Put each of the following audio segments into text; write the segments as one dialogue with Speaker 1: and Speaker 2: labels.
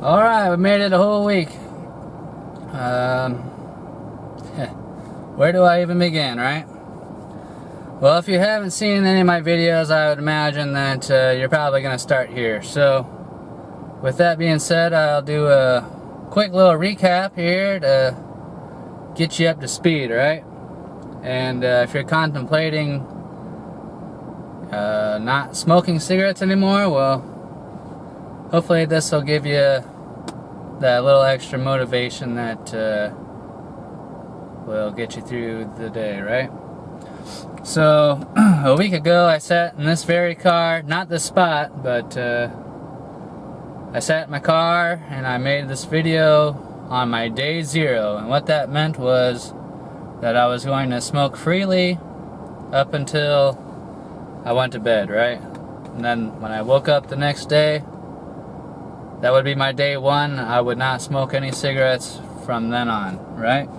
Speaker 1: Alright, we made it a whole week. Where do I even begin, right? Well, if you haven't seen any of my videos, I would imagine that you're probably going to start here. So, with that being said, I'll do a quick little recap here to get you up to speed, right? And if you're contemplating not smoking cigarettes anymore, well, hopefully this will give you that little extra motivation that will get you through the day, right? So, a week ago I sat in this very car, not this spot, but I sat in my car and I made this video on my day 0, and what that meant was that I was going to smoke freely up until I went to bed, right? And then when I woke up the next day, that would be my day 1. I would not smoke any cigarettes from then on, right?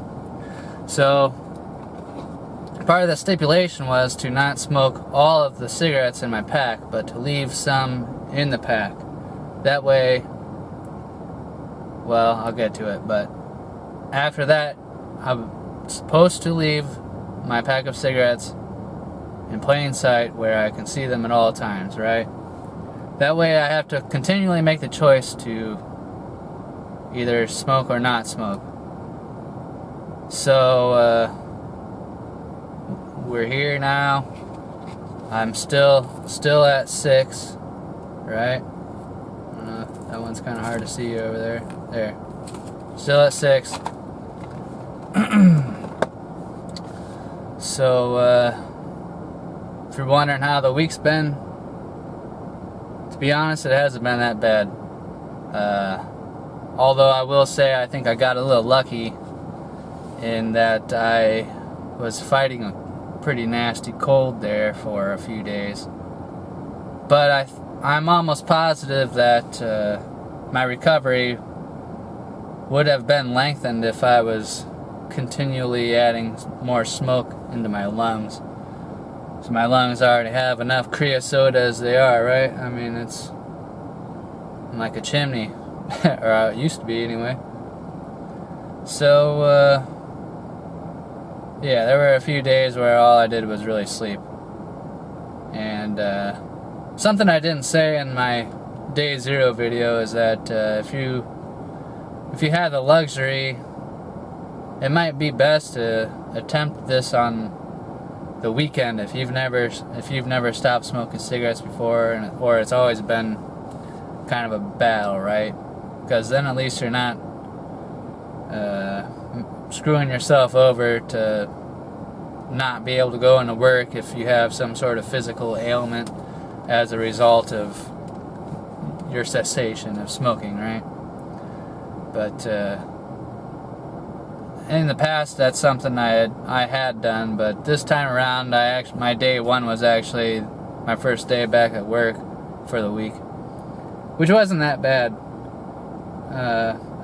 Speaker 1: So, part of the stipulation was to not smoke all of the cigarettes in my pack, but to leave some in the pack. That way, well, I'll get to it, but after that, I'm supposed to leave my pack of cigarettes in plain sight where I can see them at all times, right? That way I have to continually make the choice to either smoke or not smoke. So, we're here now. I'm still at 6, right? That one's kind of hard to see over there. There. Still at 6. So, if you're wondering how the week's been, to be honest, it hasn't been that bad. Although I will say I think I got a little lucky in that I was fighting a pretty nasty cold there for a few days. But I'm almost positive that my recovery would have been lengthened if I was continually adding more smoke into my lungs. So my lungs already have enough creosote as they are, right? I mean, I'm like a chimney, or it used to be anyway. So, yeah, there were a few days where all I did was really sleep. And something I didn't say in my day 0 video is that if you have the luxury, it might be best to attempt this on the weekend if you've never stopped smoking cigarettes before, or it's always been kind of a battle, right? Because then at least you're not screwing yourself over to not be able to go into work if you have some sort of physical ailment as a result of your cessation of smoking, right? But in the past, that's something I had done, but this time around, my day 1 was actually my first day back at work for the week, which wasn't that bad.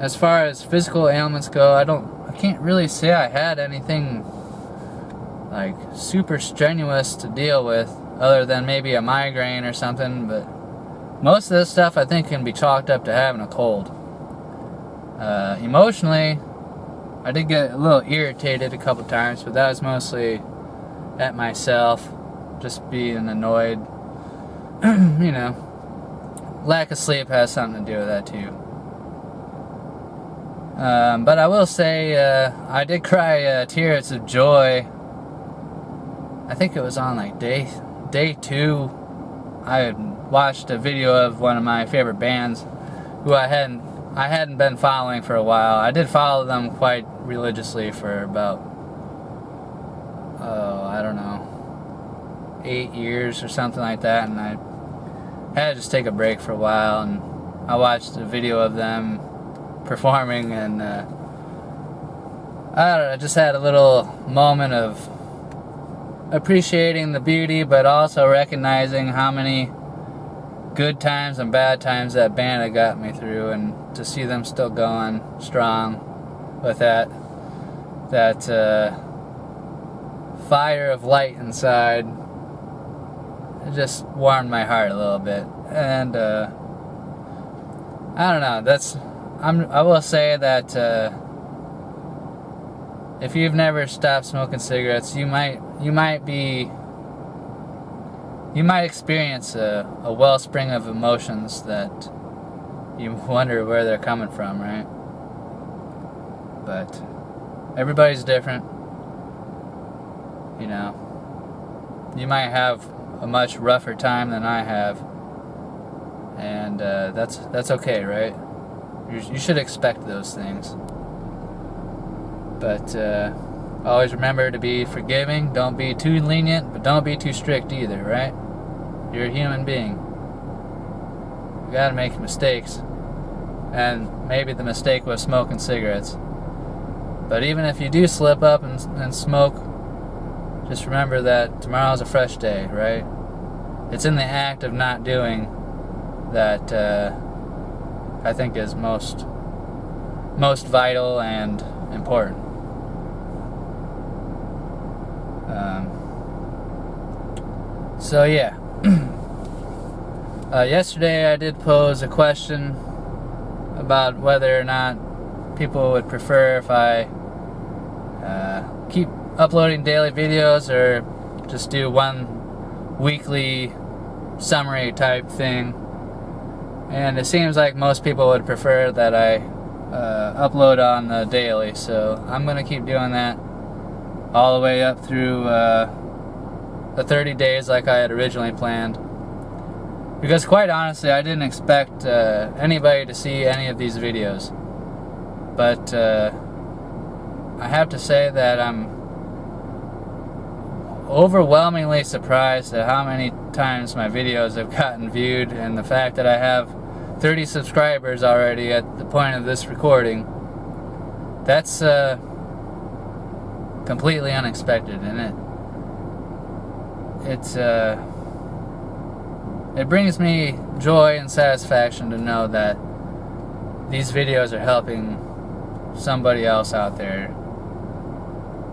Speaker 1: As far as physical ailments go, I can't really say I had anything like super strenuous to deal with, other than maybe a migraine or something. But most of this stuff I think can be chalked up to having a cold. Emotionally, I did get a little irritated a couple times, but that was mostly at myself, just being annoyed. You know, lack of sleep has something to do with that too. But I will say, I did cry tears of joy. I think it was on like day 2. I had watched a video of one of my favorite bands, who I hadn't been following for a while. I did follow them quite religiously for about, I don't know, 8 years or something like that, and I had to just take a break for a while, and I watched a video of them performing, and I don't know, I just had a little moment of appreciating the beauty, but also recognizing how many good times and bad times that band had got me through, and to see them still going strong with that fire of light inside, it just warmed my heart a little bit. And I don't know, I will say that if you've never stopped smoking cigarettes, you might experience a wellspring of emotions that you wonder where they're coming from, right? But everybody's different. You know, you might have a much rougher time than I have, and that's okay, right? You should expect those things. But always remember to be forgiving. Don't be too lenient, but don't be too strict either, right? You're a human being. You gotta make mistakes. And maybe the mistake was smoking cigarettes. But even if you do slip up and smoke, just remember that tomorrow's a fresh day, right? It's in the act of not doing that I think is most vital and important. So yeah, yesterday I did pose a question about whether or not people would prefer if I keep uploading daily videos or just do one weekly summary type thing. And it seems like most people would prefer that I upload on the daily, so I'm going to keep doing that all the way up through the 30 days like I had originally planned. Because quite honestly, I didn't expect anybody to see any of these videos. But I have to say that I'm overwhelmingly surprised at how many times my videos have gotten viewed, and the fact that I have 30 subscribers already at the point of this recording. That's completely unexpected, and it brings me joy and satisfaction to know that these videos are helping somebody else out there.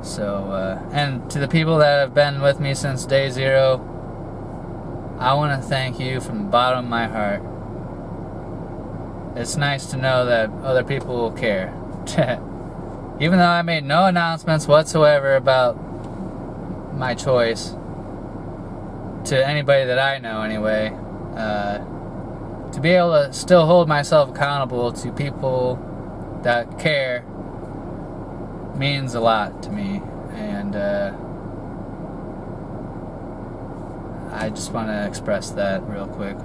Speaker 1: So, and to the people that have been with me since day 0, I want to thank you from the bottom of my heart. It's nice to know that other people will care. Even though I made no announcements whatsoever about my choice, to anybody that I know anyway, to be able to still hold myself accountable to people that care means a lot to me, and I just want to express that real quick.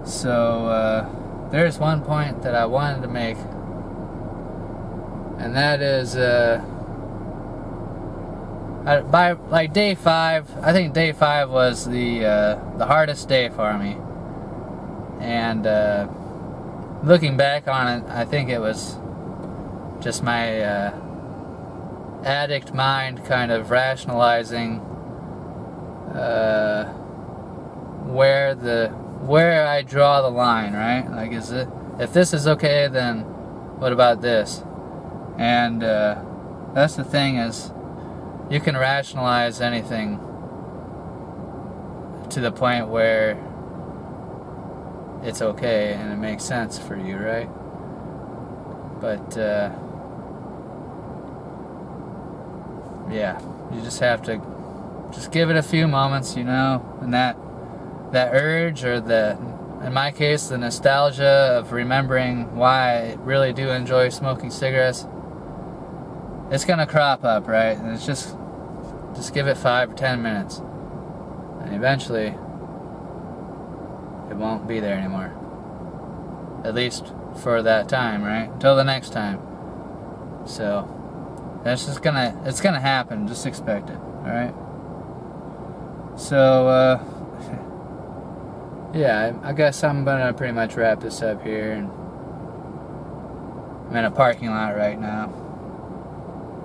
Speaker 1: So there's one point that I wanted to make, and that is by like day 5, I think day 5 was the hardest day for me, and looking back on it, I think it was just my addict mind kind of rationalizing where I draw the line, right? Like, if this is okay, then what about this? And that's the thing, is you can rationalize anything to the point where it's okay and it makes sense for you, right? But yeah, you just have to just give it a few moments, you know, and that urge, or in my case, the nostalgia of remembering why I really do enjoy smoking cigarettes, it's gonna crop up, right? And it's just give it 5 or 10 minutes, and eventually it won't be there anymore. At least for that time, right? Until the next time. So that's just it's gonna happen. Just expect it. All right. So yeah, I guess I'm gonna pretty much wrap this up here. And I'm in a parking lot right now.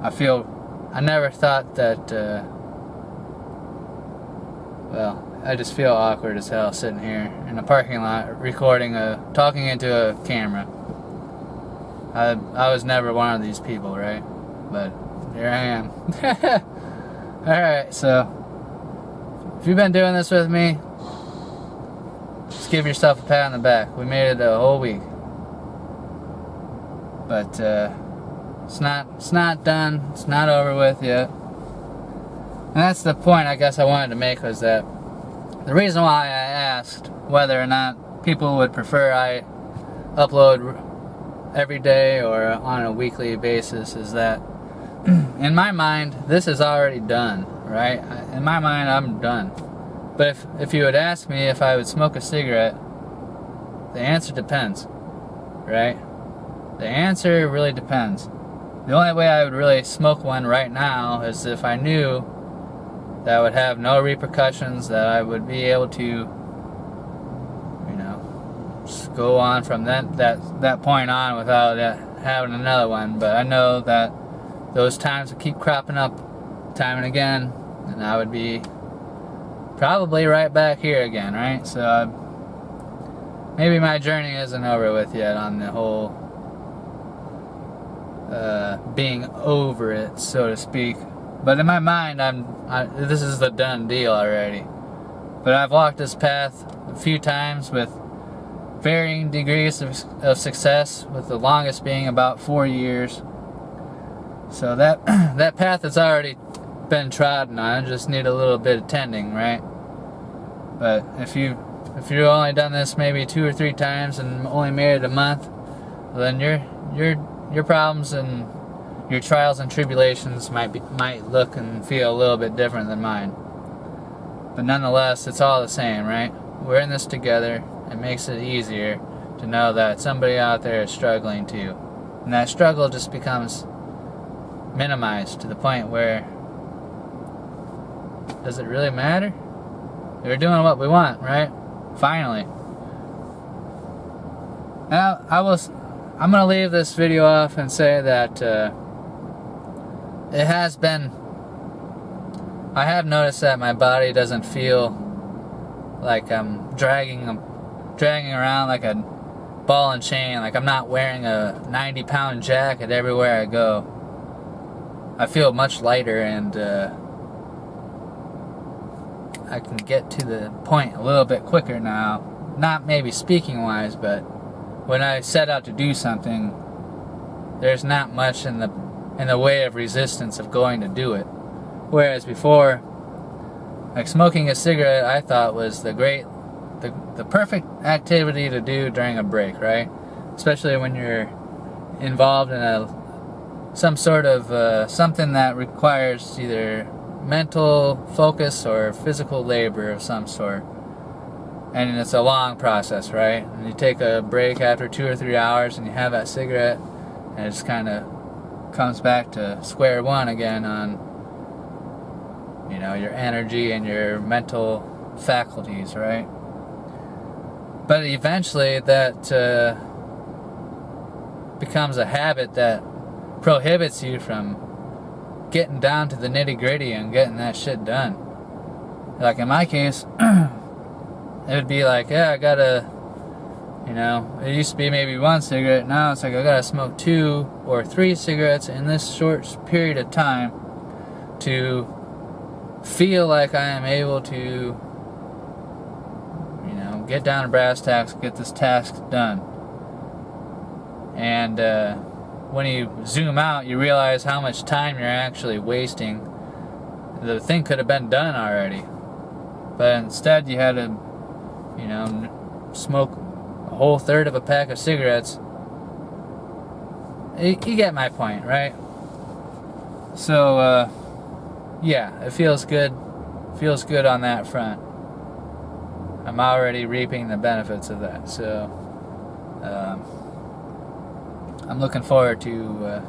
Speaker 1: I never thought that, well, I just feel awkward as hell sitting here in a parking lot recording talking into a camera. I was never one of these people, right? But here I am. Alright, so if you've been doing this with me, just give yourself a pat on the back. We made it a whole week. But it's not done. It's not over with yet. And that's the point I guess I wanted to make, was that the reason why I asked whether or not people would prefer I upload every day or on a weekly basis is that in my mind, this is already done, right? In my mind, I'm done. But if you would ask me if I would smoke a cigarette, the answer depends, right? The answer really depends. The only way I would really smoke one right now is if I knew that would have no repercussions, that I would be able to, you know, just go on from that point on without having another one. But I know that those times will keep cropping up time and again, and I would be probably right back here again, right? So maybe my journey isn't over with yet on the whole being over it, so to speak. But in my mind, this is the done deal already. But I've walked this path a few times with varying degrees of success, with the longest being about 4 years. So that path has already been trodden on. I just need a little bit of tending, right? But if you've only done this maybe 2 or 3 times and only made it a month, then your problems and your trials and tribulations might look and feel a little bit different than mine. But nonetheless, it's all the same, right? We're in this together. It makes it easier to know that somebody out there is struggling too. And that struggle just becomes minimized to the point where, does it really matter? We're doing what we want, right? Finally. Now, I'm going to leave this video off and say that it has been, I have noticed that my body doesn't feel like I'm dragging around like a ball and chain, like I'm not wearing a 90-pound jacket everywhere I go. I feel much lighter, and I can get to the point a little bit quicker now. Not maybe speaking wise, but when I set out to do something, there's not much in the way of resistance of going to do it. Whereas before, like smoking a cigarette, I thought was the perfect activity to do during a break, right? Especially when you're involved in some sort of something that requires either mental focus or physical labor of some sort. And it's a long process, right? And you take a break after 2 or 3 hours and you have that cigarette, and it just kind of comes back to square one again on, you know, your energy and your mental faculties, right? But eventually that becomes a habit that prohibits you from getting down to the nitty-gritty and getting that shit done. Like in my case, it would be like, yeah, I gotta, you know, it used to be maybe 1 cigarette, now it's like I gotta smoke 2 or 3 cigarettes in this short period of time to feel like I am able to, you know, get down to brass tacks, get this task done. And when you zoom out, you realize how much time you're actually wasting. The thing could have been done already, but instead you had to, you know, smoke a whole third of a pack of cigarettes. You get my point, right? So yeah, it feels good. Feels good on that front. I'm already reaping the benefits of that. So I'm looking forward to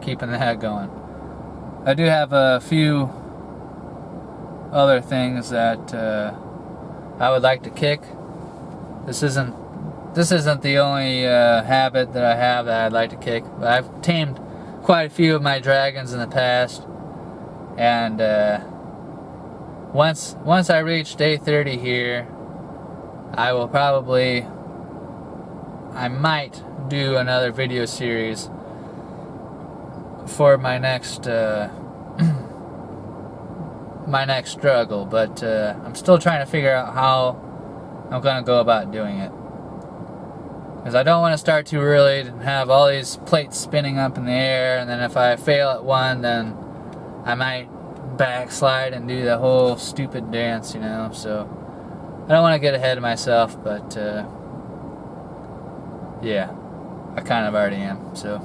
Speaker 1: keeping that going. I do have a few other things that I would like to kick. This isn't the only habit that I have that I'd like to kick. But I've tamed quite a few of my dragons in the past, and once I reach day 30 here, I might do another video series for my next my next struggle, but I'm still trying to figure out how I'm gonna go about doing it. Because I don't want to start too early and have all these plates spinning up in the air, and then if I fail at one, then I might backslide and do the whole stupid dance, you know. So I don't want to get ahead of myself, but yeah, I kind of already am. So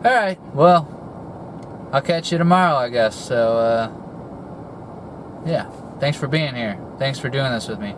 Speaker 1: alright, well, I'll catch you tomorrow, I guess. So yeah, thanks for being here. Thanks for doing this with me.